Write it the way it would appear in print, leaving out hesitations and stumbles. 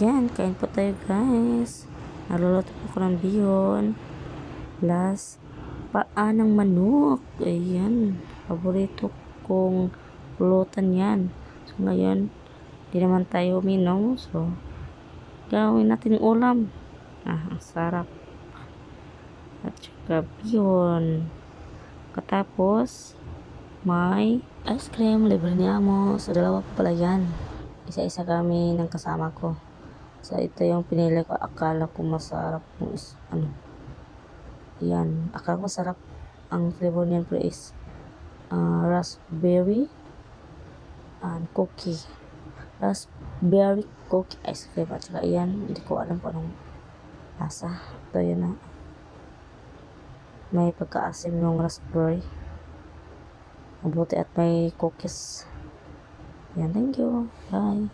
Yan, kain po tayo guys. Naluluto po ko ng bihon. Plus, paa ng manok. Ayan, paborito kong pulutan yan. So ngayon, di naman tayo uminom. So, gawin natin yung ulam. Ang sarap. At saka bihon. Katapos, may ice cream. Libre ni Amo. So, dalawa pa pala yan. Isa-isa kami ng kasama ko. So, ito yung pinili ko. Akala ko masarap kung yan. Akala ko sarap. Ang flavor niyan po is raspberry and cookie. Raspberry cookie ice cream. At saka yan, hindi ko alam kung anong lasa. Ito yun na. May pagkaasim yung raspberry. Mabuti at may cookies. Yan, thank you. Bye.